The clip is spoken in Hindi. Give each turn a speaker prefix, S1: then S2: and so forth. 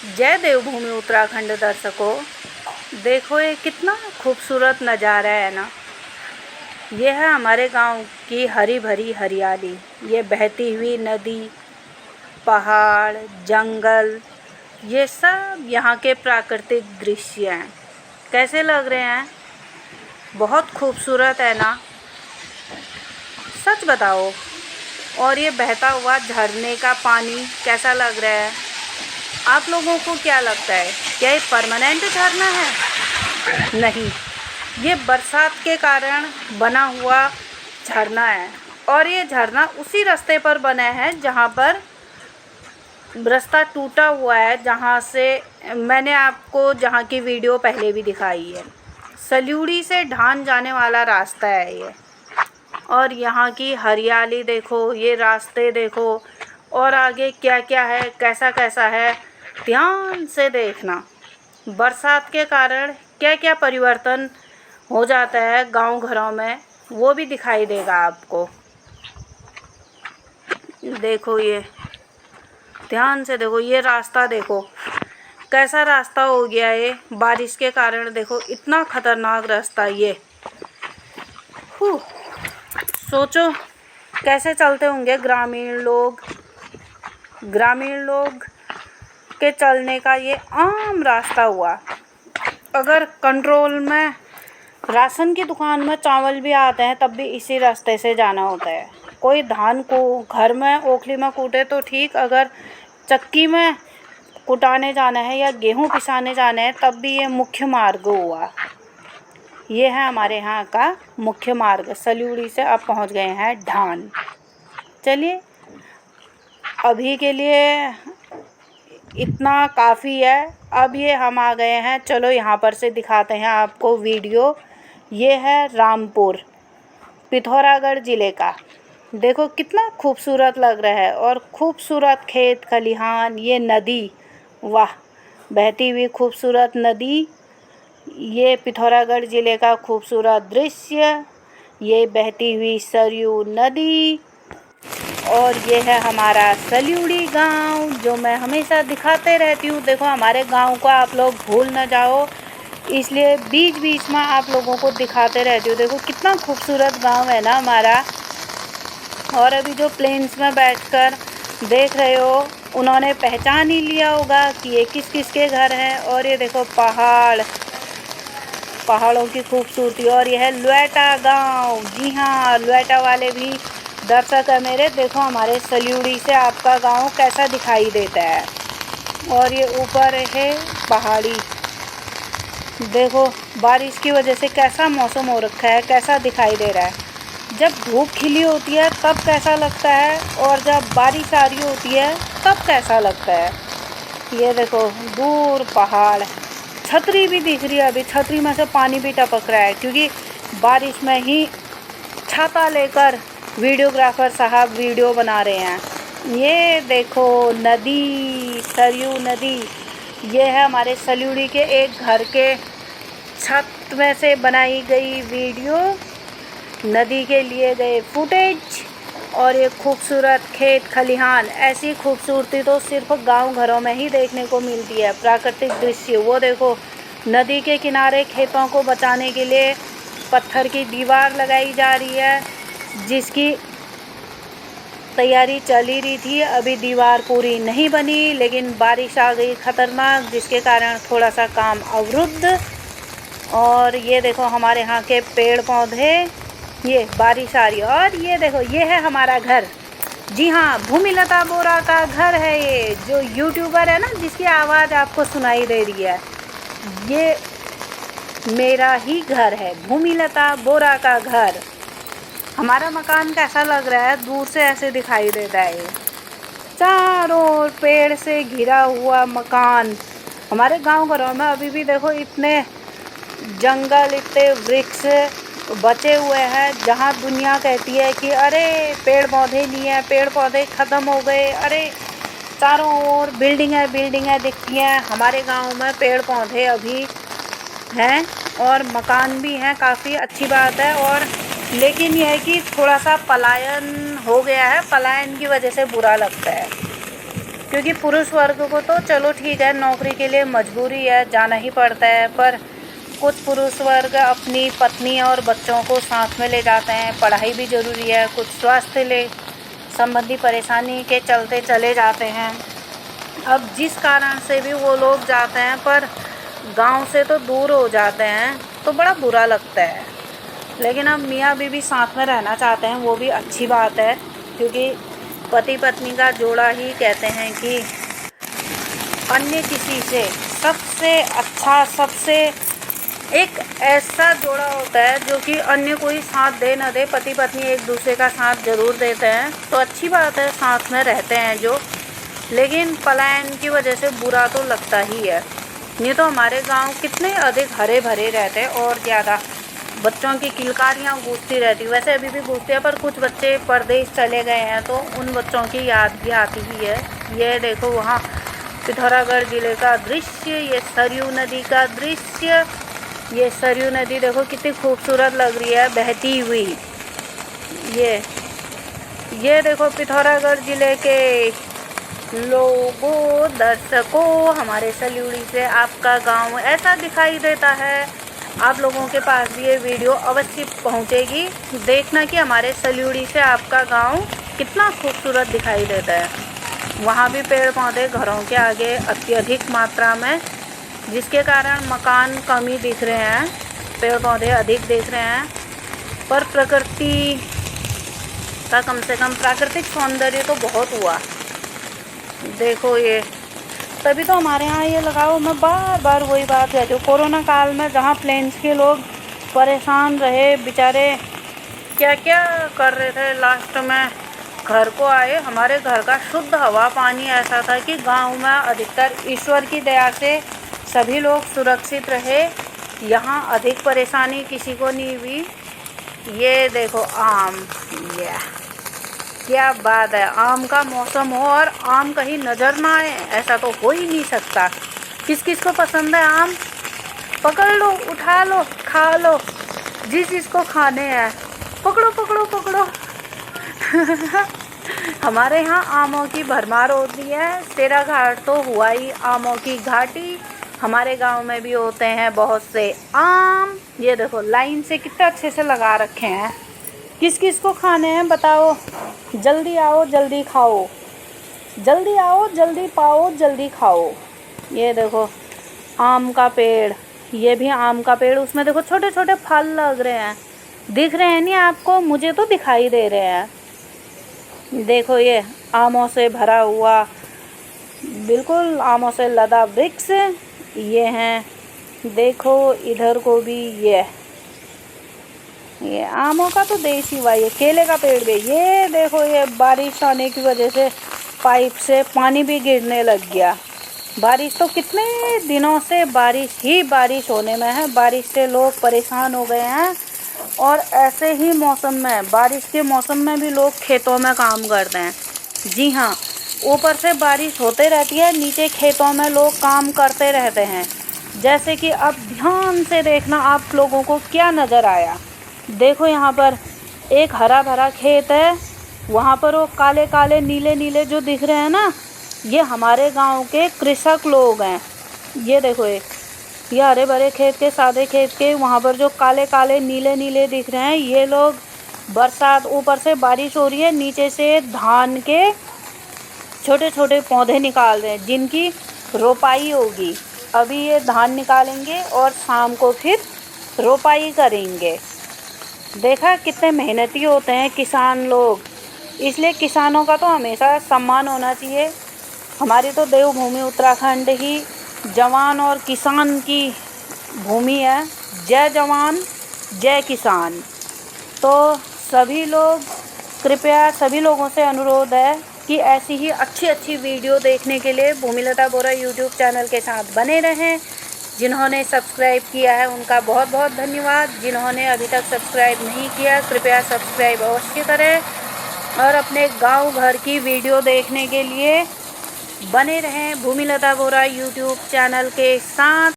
S1: जय देवभूमि उत्तराखंड दर्शकों, देखो ये कितना खूबसूरत नज़ारा है ना। ये है हमारे गांव की हरी भरी हरियाली। ये बहती हुई नदी, पहाड़, जंगल, ये सब यहाँ के प्राकृतिक दृश्य हैं। कैसे लग रहे हैं? बहुत खूबसूरत है ना, सच बताओ। और ये बहता हुआ झरने का पानी कैसा लग रहा है? आप लोगों को क्या लगता है, क्या ये परमानेंट झरना है? नहीं, ये बरसात के कारण बना हुआ झरना है। और ये झरना उसी रास्ते पर बना है जहाँ पर रास्ता टूटा हुआ है, जहाँ से मैंने आपको जहाँ की वीडियो पहले भी दिखाई है। सल्यूड़ी से ढान जाने वाला रास्ता है ये। और यहाँ की हरियाली देखो, ये रास्ते देखो, और आगे क्या क्या है, कैसा कैसा है, ध्यान से देखना। बरसात के कारण क्या क्या परिवर्तन हो जाता है गांव घरों में, वो भी दिखाई देगा आपको। देखो, ये ध्यान से देखो, ये रास्ता देखो कैसा रास्ता हो गया है बारिश के कारण। देखो इतना खतरनाक रास्ता ये। सोचो कैसे चलते होंगे ग्रामीण लोग के चलने का ये आम रास्ता हुआ। अगर कंट्रोल में राशन की दुकान में चावल भी आते हैं तब भी इसी रास्ते से जाना होता है। कोई धान को घर में ओखली में कूटे तो ठीक, अगर चक्की में कुटाने जाना है या गेहूं पिसाने जाना है तब भी ये मुख्य मार्ग हुआ। ये है हमारे यहाँ का मुख्य मार्ग। सल्यूड़ी से अब पहुँच गए हैं ढान। चलिए, अभी के लिए इतना काफ़ी है। अब ये हम आ गए हैं, चलो यहाँ पर से दिखाते हैं आपको वीडियो। ये है रामपुर, पिथौरागढ़ ज़िले का। देखो कितना खूबसूरत लग रहा है, और खूबसूरत खेत खलिहान, ये नदी, वाह, बहती हुई खूबसूरत नदी। ये पिथौरागढ़ ज़िले का खूबसूरत दृश्य, ये बहती हुई सरयू नदी। और ये है हमारा सल्यूड़ी गांव, जो मैं हमेशा दिखाते रहती हूँ। देखो हमारे गांव को आप लोग भूल ना जाओ, इसलिए बीच बीच में आप लोगों को दिखाते रहती हूँ। देखो कितना खूबसूरत गांव है ना हमारा। और अभी जो प्लेन्स में बैठकर देख रहे हो, उन्होंने पहचान ही लिया होगा कि ये किस किस के घर हैं। और ये देखो पहाड़ों की खूबसूरती। और यह है लुएटा गांव। जी हाँ, लुएटा वाले भी दर्शक है मेरे। देखो हमारे सल्यूड़ी से आपका गांव कैसा दिखाई देता है। और ये ऊपर है पहाड़ी। देखो बारिश की वजह से कैसा मौसम हो रखा है, कैसा दिखाई दे रहा है। जब धूप खिली होती है तब कैसा लगता है, और जब बारिश आ रही होती है तब कैसा लगता है। ये देखो दूर पहाड़, छतरी भी दिख रही है। अभी छतरी में से पानी भी टपक रहा है, क्योंकि बारिश में ही छाता लेकर वीडियोग्राफर साहब वीडियो बना रहे हैं। ये देखो नदी, सरयू नदी। ये है हमारे सल्यूड़ी के एक घर के छत में से बनाई गई वीडियो, नदी के लिए गए फुटेज। और ये खूबसूरत खेत खलिहान, ऐसी खूबसूरती तो सिर्फ गांव घरों में ही देखने को मिलती है। प्राकृतिक दृश्य वो देखो, नदी के किनारे खेतों को बचाने के लिए पत्थर की दीवार लगाई जा रही है, जिसकी तैयारी चल ही रही थी। अभी दीवार पूरी नहीं बनी, लेकिन बारिश आ गई खतरनाक, जिसके कारण थोड़ा सा काम अवरुद्ध। और ये देखो हमारे यहाँ के पेड़ पौधे, ये बारिश आ रही है। और ये देखो, ये है हमारा घर। जी हाँ, भूमिलता बोरा का घर है ये, जो यूट्यूबर है ना, जिसकी आवाज़ आपको सुनाई दे रही है। ये मेरा ही घर है, भूमिलता बोरा का घर। हमारा मकान कैसा लग रहा है? दूर से ऐसे दिखाई देता है। चारों ओर पेड़ से घिरा हुआ मकान। हमारे गांव घरों में अभी भी देखो इतने जंगल, इतने वृक्ष बचे हुए हैं, जहां दुनिया कहती है कि अरे पेड़ पौधे नहीं है, पेड़ पौधे ख़त्म हो गए। अरे चारों ओर बिल्डिंगें दिखती हैं। हमारे गांव में पेड़ पौधे अभी हैं और मकान भी हैं, काफ़ी अच्छी बात है। और लेकिन यह है कि थोड़ा सा पलायन हो गया है, पलायन की वजह से बुरा लगता है। क्योंकि पुरुष वर्ग को तो चलो ठीक है, नौकरी के लिए मजबूरी है, जाना ही पड़ता है, पर कुछ पुरुष वर्ग अपनी पत्नी और बच्चों को साथ में ले जाते हैं। पढ़ाई भी ज़रूरी है, कुछ स्वास्थ्य ले संबंधी परेशानी के चलते चले जाते हैं। अब जिस कारण से भी वो लोग जाते हैं, पर गांव से तो दूर हो जाते हैं, तो बड़ा बुरा लगता है। लेकिन अब मियाँ बीवी साथ में रहना चाहते हैं, वो भी अच्छी बात है, क्योंकि पति पत्नी का जोड़ा ही कहते हैं कि अन्य किसी से सबसे अच्छा, सबसे एक ऐसा जोड़ा होता है जो कि अन्य कोई साथ दे न दे, पति पत्नी एक दूसरे का साथ ज़रूर देते हैं। तो अच्छी बात है, साथ में रहते हैं जो, लेकिन पलायन की वजह से बुरा तो लगता ही है। नहीं तो हमारे गांव कितने अधिक हरे भरे रहते हैं, और ज़्यादा बच्चों की किलकारियाँ गूंजती रहती, वैसे अभी भी गूंजती है, पर कुछ बच्चे परदेश चले गए हैं तो उन बच्चों की याद भी आती ही है। ये देखो वहाँ पिथौरागढ़ ज़िले का दृश्य, ये सरयू नदी का दृश्य। ये सरयू नदी देखो कितनी खूबसूरत लग रही है बहती हुई। ये देखो पिथौरागढ़ ज़िले के लोगों, दर्शकों, हमारे सल्यूड़ी से आपका गांव ऐसा दिखाई देता है। आप लोगों के पास भी ये वीडियो अवश्य पहुंचेगी। देखना कि हमारे सल्यूड़ी से आपका गांव कितना खूबसूरत दिखाई देता है। वहाँ भी पेड़ पौधे घरों के आगे अत्यधिक मात्रा में, जिसके कारण मकान कम ही दिख रहे हैं, पेड़ पौधे अधिक दिख रहे हैं, पर प्रकृति का कम से कम प्राकृतिक सौंदर्य तो बहुत हुआ। देखो ये तभी तो हमारे यहाँ ये लगाओ, मैं बार बार वही बात कहती हूँ। कोरोना काल में जहाँ प्लेन्स के लोग परेशान रहे बेचारे, क्या क्या कर रहे थे, लास्ट में घर को आए। हमारे घर का शुद्ध हवा पानी ऐसा था कि गांव में अधिकतर ईश्वर की दया से सभी लोग सुरक्षित रहे, यहाँ अधिक परेशानी किसी को नहीं हुई। ये देखो आम, ये क्या बात है, आम का मौसम हो और आम कहीं नज़र ना आए, ऐसा तो हो ही नहीं सकता। किस किस को पसंद है आम? पकड़ लो, उठा लो, खा लो, जिस जिसको खाने हैं पकड़ो पकड़ो पकड़ो। हमारे यहाँ आमों की भरमार होती है। तेरा घाट तो हुआ ही आमों की घाटी। हमारे गांव में भी होते हैं बहुत से आम। ये देखो लाइन से कितने अच्छे से लगा रखे हैं। किस किस को खाने हैं बताओ? जल्दी आओ जल्दी खाओ, जल्दी आओ जल्दी पाओ जल्दी खाओ। ये देखो आम का पेड़, ये भी आम का पेड़, उसमें देखो छोटे छोटे फल लग रहे हैं, दिख रहे हैं नहीं आपको? मुझे तो दिखाई दे रहे हैं। देखो ये आमों से भरा हुआ, बिल्कुल आमों से लदा वृक्ष ये हैं। देखो इधर को भी ये आमों का तो देश ही हुआ। ये केले का पेड़ भी, ये देखो ये बारिश आने की वजह से पाइप से पानी भी गिरने लग गया। बारिश तो कितने दिनों से बारिश ही बारिश होने में है, बारिश से लोग परेशान हो गए हैं। और ऐसे ही मौसम में, बारिश के मौसम में भी लोग खेतों में काम करते हैं। जी हाँ, ऊपर से बारिश होते रहती है, नीचे खेतों में लोग काम करते रहते हैं। जैसे कि अब ध्यान से देखना आप लोगों को क्या नज़र आया। देखो यहाँ पर एक हरा भरा खेत है, वहाँ पर वो काले काले नीले नीले जो दिख रहे हैं ना, ये हमारे गांव के कृषक लोग हैं। ये देखो ये हरे भरे खेत के, सादे खेत के, वहाँ पर जो काले काले नीले नीले दिख रहे हैं, ये लोग बरसात, ऊपर से बारिश हो रही है, नीचे से धान के छोटे छोटे पौधे निकाल रहे हैं जिनकी रोपाई होगी। अभी ये धान निकालेंगे और शाम को फिर रोपाई करेंगे। देखा कितने मेहनती होते हैं किसान लोग, इसलिए किसानों का तो हमेशा सम्मान होना चाहिए। हमारी तो देवभूमि उत्तराखंड ही जवान और किसान की भूमि है। जय जवान जय किसान। तो सभी लोग, कृपया सभी लोगों से अनुरोध है कि ऐसी ही अच्छी अच्छी वीडियो देखने के लिए भूमिलता बोरा यूट्यूब चैनल के साथ बने रहें। जिन्होंने सब्सक्राइब किया है उनका बहुत बहुत धन्यवाद। जिन्होंने अभी तक सब्सक्राइब नहीं किया, कृपया सब्सक्राइब अवश्य करें और अपने गांव घर की वीडियो देखने के लिए बने रहें भूमिलता बोरा यूट्यूब चैनल के साथ।